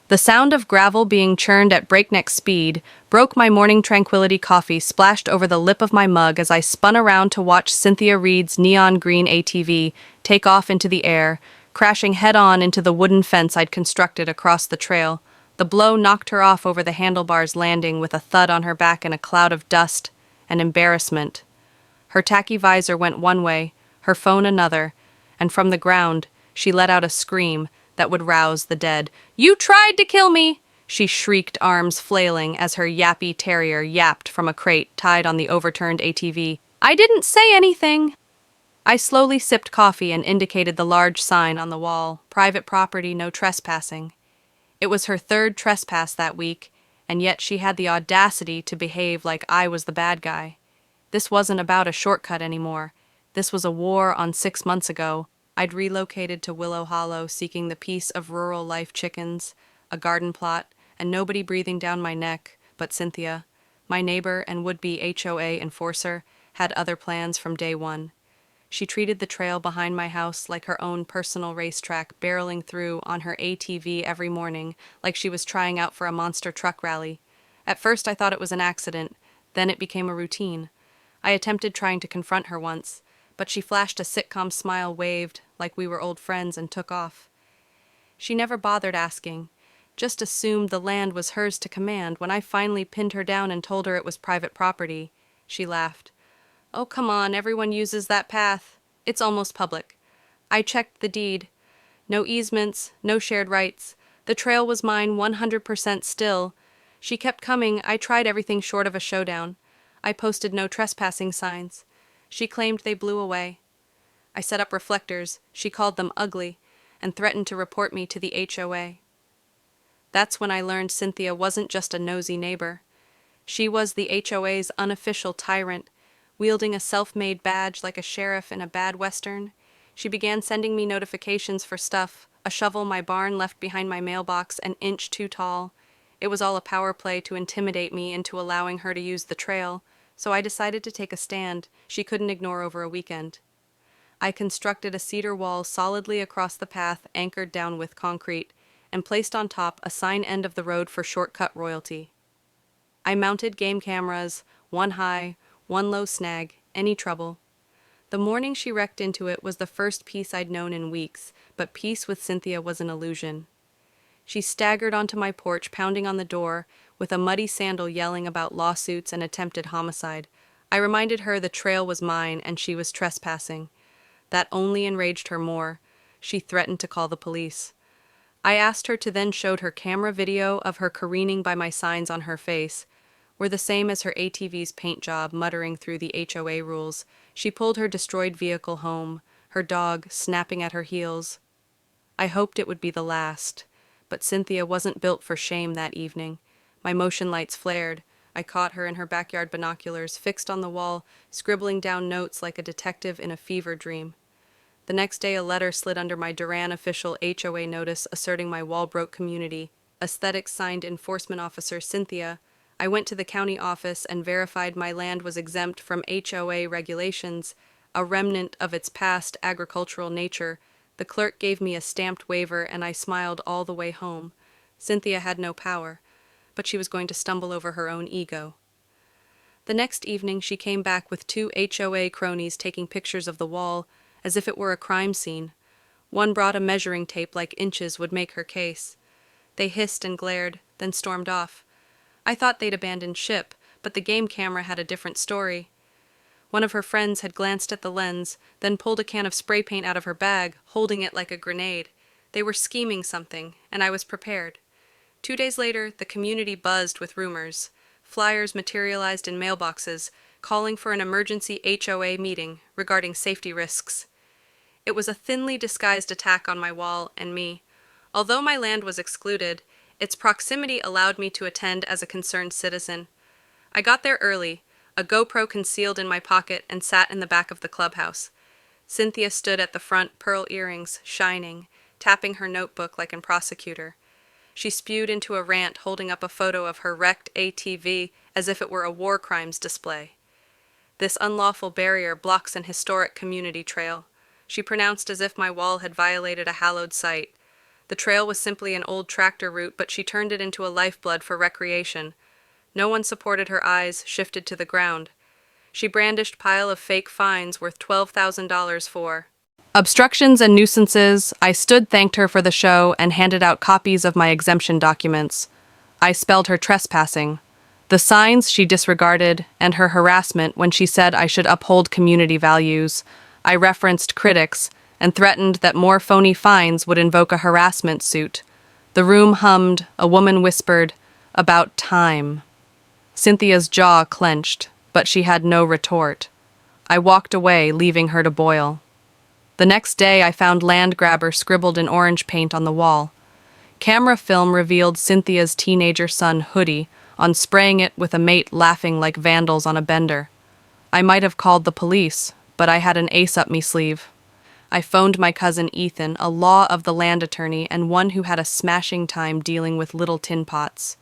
The sound of gravel being churned at breakneck speed broke my morning tranquility. Coffee splashed over the lip of my mug as I spun around to watch Cynthia Reed's neon green ATV take off into the air, crashing head-on into the wooden fence I'd constructed across the trail. The blow knocked her off over the handlebars, landing with a thud on her back in a cloud of dust and embarrassment. Her tacky visor went one way, her phone another, and from the ground she let out a scream that would rouse the dead. "You tried to kill me!" she shrieked, arms flailing as her yappy terrier yapped from a crate tied on the overturned ATV. "I didn't say anything!" I slowly sipped coffee and indicated the large sign on the wall, "Private property, no trespassing." It was her third trespass that week, and yet she had the audacity to behave like I was the bad guy. This wasn't about a shortcut anymore. This was a war on 6 months ago. I'd relocated to Willow Hollow seeking the peace of rural life, chickens, a garden plot, and nobody breathing down my neck but Cynthia. My neighbor and would-be HOA enforcer had other plans from day one. She treated the trail behind my house like her own personal racetrack, barreling through on her ATV every morning like she was trying out for a monster truck rally. At first I thought it was an accident, then it became a routine. I attempted trying to confront her once, but she flashed a sitcom smile, waved like we were old friends, and took off. She never bothered asking, just assumed the land was hers to command. When I finally pinned her down and told her it was private property, she laughed. "Oh, come on, everyone uses that path. It's almost public." I checked the deed. No easements, no shared rights. The trail was mine 100% still. She kept coming. I tried everything short of a showdown. I posted no trespassing signs. She claimed they blew away. I set up reflectors. She called them ugly and threatened to report me to the HOA. That's when I learned Cynthia wasn't just a nosy neighbor. She was the HOA's unofficial tyrant, wielding a self-made badge like a sheriff in a bad western. She began sending me notifications for stuff, a shovel my barn left behind my mailbox an inch too tall. It was all a power play to intimidate me into allowing her to use the trail, so I decided to take a stand she couldn't ignore over a weekend. I constructed a cedar wall solidly across the path, anchored down with concrete, and placed on top a sign end of the road for shortcut royalty. I mounted game cameras, one high, one low snag, any trouble. The morning she wrecked into it was the first peace I'd known in weeks, but peace with Cynthia was an illusion. She staggered onto my porch, pounding on the door, with a muddy sandal yelling about lawsuits and attempted homicide. I reminded her the trail was mine and she was trespassing. That only enraged her more. She threatened to call the police. I asked her to then show her camera video of her careening by my signs on her face. Were the same as her ATV's paint job, muttering through the HOA rules. She pulled her destroyed vehicle home, her dog snapping at her heels. I hoped it would be the last, but Cynthia wasn't built for shame that evening. My motion lights flared. I caught her in her backyard binoculars, fixed on the wall, scribbling down notes like a detective in a fever dream. The next day, a letter slid under my Duran official HOA notice asserting my Walbrook community. Aesthetics signed enforcement officer Cynthia. I went to the county office and verified my land was exempt from HOA regulations, a remnant of its past agricultural nature. The clerk gave me a stamped waiver and I smiled all the way home. Cynthia had no power, but she was going to stumble over her own ego. The next evening she came back with 2 HOA cronies taking pictures of the wall, as if it were a crime scene. One brought a measuring tape like inches would make her case. They hissed and glared, then stormed off. I thought they'd abandoned ship, but the game camera had a different story. One of her friends had glanced at the lens, then pulled a can of spray paint out of her bag, holding it like a grenade. They were scheming something, and I was prepared. 2 days later, the community buzzed with rumors. Flyers materialized in mailboxes, calling for an emergency HOA meeting regarding safety risks. It was a thinly disguised attack on my wall and me. Although my land was excluded, its proximity allowed me to attend as a concerned citizen. I got there early, a GoPro concealed in my pocket, and sat in the back of the clubhouse. Cynthia stood at the front, pearl earrings shining, tapping her notebook like a prosecutor. She spewed into a rant, holding up a photo of her wrecked ATV as if it were a war crimes display. "This unlawful barrier blocks an historic community trail," she pronounced as if my wall had violated a hallowed site. The trail was simply an old tractor route, but she turned it into a lifeblood for recreation. No one supported her eyes, shifted to the ground. She brandished pile of fake fines worth $12,000 for obstructions and nuisances. I stood, thanked her for the show, and handed out copies of my exemption documents. I spelled her trespassing. The signs she disregarded, and her harassment when she said I should uphold community values. I referenced critics and threatened that more phony fines would invoke a harassment suit. The room hummed, a woman whispered, "About time." Cynthia's jaw clenched, but she had no retort. I walked away, leaving her to boil. The next day I found land grabber scribbled in orange paint on the wall. Camera film revealed Cynthia's teenager son, Hoodie, on spraying it with a mate laughing like vandals on a bender. I might have called the police, but I had an ace up me sleeve. I phoned my cousin Ethan, a law of the land attorney and one who had a smashing time dealing with little tin pots.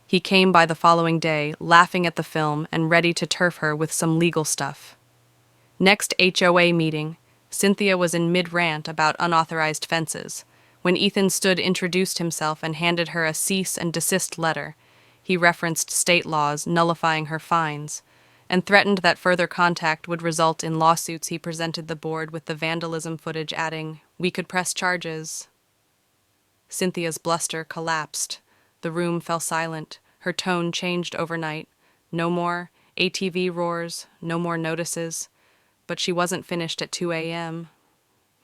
He came by the following day, laughing at the film and ready to turf her with some legal stuff. Next HOA meeting, Cynthia was in mid-rant about unauthorized fences. When Ethan stood, introduced himself, and handed her a cease and desist letter, he referenced state laws nullifying her fines, and threatened that further contact would result in lawsuits. He presented the board with the vandalism footage, adding, "We could press charges." Cynthia's bluster collapsed. The room fell silent. Her tone changed overnight. No more ATV roars, no more notices. But she wasn't finished at 2 a.m.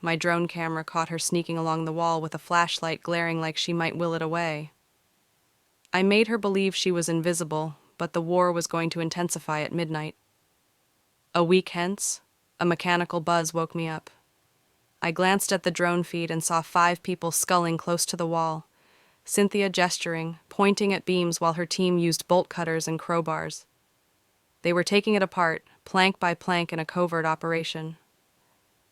My drone camera caught her sneaking along the wall with a flashlight glaring like she might will it away. I made her believe she was invisible, but the war was going to intensify at midnight. A week hence, a mechanical buzz woke me up. I glanced at the drone feed and saw 5 people sculling close to the wall, Cynthia gesturing, pointing at beams while her team used bolt cutters and crowbars. They were taking it apart, plank by plank, in a covert operation.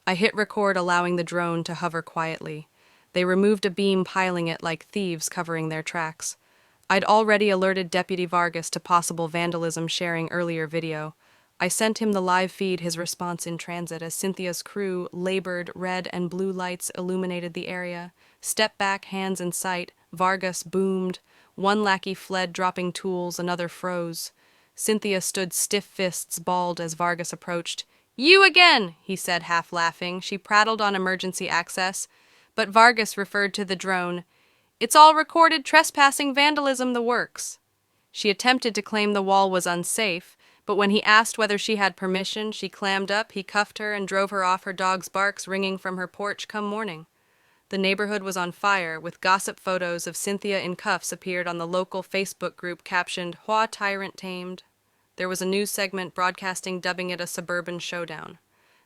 I hit record, allowing the drone to hover quietly. They removed a beam, piling it like thieves covering their tracks. I'd already alerted Deputy Vargas to possible vandalism, sharing earlier video. I sent him the live feed, his response in transit as Cynthia's crew labored. Red and blue lights illuminated the area. Step back, hands in sight. Vargas boomed. One lackey fled, dropping tools, another froze. Cynthia stood, stiff fists balled, as Vargas approached. "You again," he said, half laughing. She prattled on emergency access, but Vargas referred to the drone. "It's all recorded, trespassing, vandalism, the works." She attempted to claim the wall was unsafe, but when he asked whether she had permission, she clammed up. He cuffed her and drove her off, her dog's barks ringing from her porch come morning. The neighborhood was on fire, with gossip photos of Cynthia in cuffs appeared on the local Facebook group captioned, "HOA tyrant tamed." There was a news segment broadcasting, dubbing it a suburban showdown.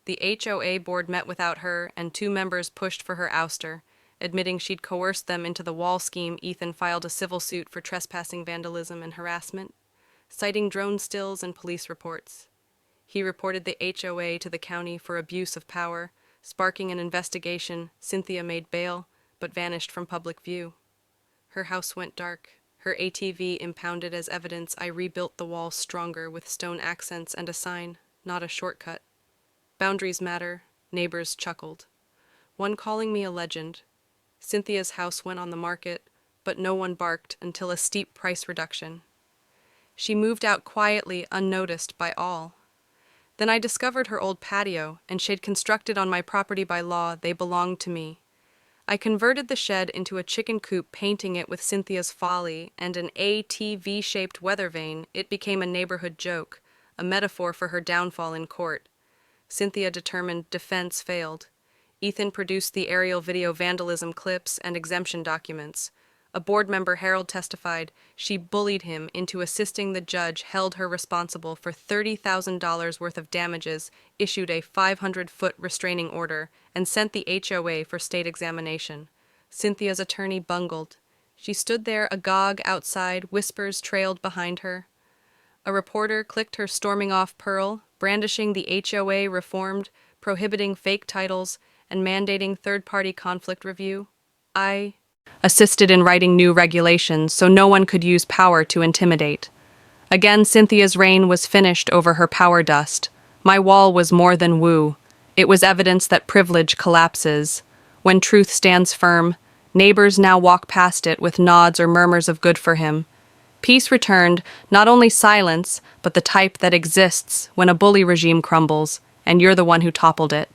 The HOA board met without her, and 2 members pushed for her ouster. Admitting she'd coerced them into the wall scheme, Ethan filed a civil suit for trespassing, vandalism, and harassment, citing drone stills and police reports. He reported the HOA to the county for abuse of power, sparking an investigation. Cynthia made bail, but vanished from public view. Her house went dark. Her ATV impounded as evidence. I rebuilt the wall stronger with stone accents and a sign, not a shortcut. Boundaries matter, neighbors chuckled. One calling me a legend. Cynthia's house went on the market, but no one barked until a steep price reduction. She moved out quietly, unnoticed by all. Then I discovered her old patio, and she'd constructed on my property by law. They belonged to me. I converted the shed into a chicken coop, painting it with Cynthia's folly and an ATV-shaped weather vane. It became a neighborhood joke, a metaphor for her downfall in court. Cynthia determined, defense failed. Ethan produced the aerial video vandalism clips and exemption documents. A board member, Harold, testified she bullied him into assisting. The judge held her responsible for $30,000 worth of damages, issued a 500-foot restraining order, and sent the HOA for state examination. Cynthia's attorney bungled. She stood there agog outside, whispers trailed behind her. A reporter clicked her storming off Pearl, brandishing the HOA reformed, prohibiting fake titles, and mandating third-party conflict review. I assisted in writing new regulations so no one could use power to intimidate. Again, Cynthia's reign was finished over her power dust. My wall was more than woo. It was evidence that privilege collapses. When truth stands firm, Neighbors now walk past it with nods or murmurs of good for him. Peace returned, not only silence, but the type that exists when a bully regime crumbles, and you're the one who toppled it.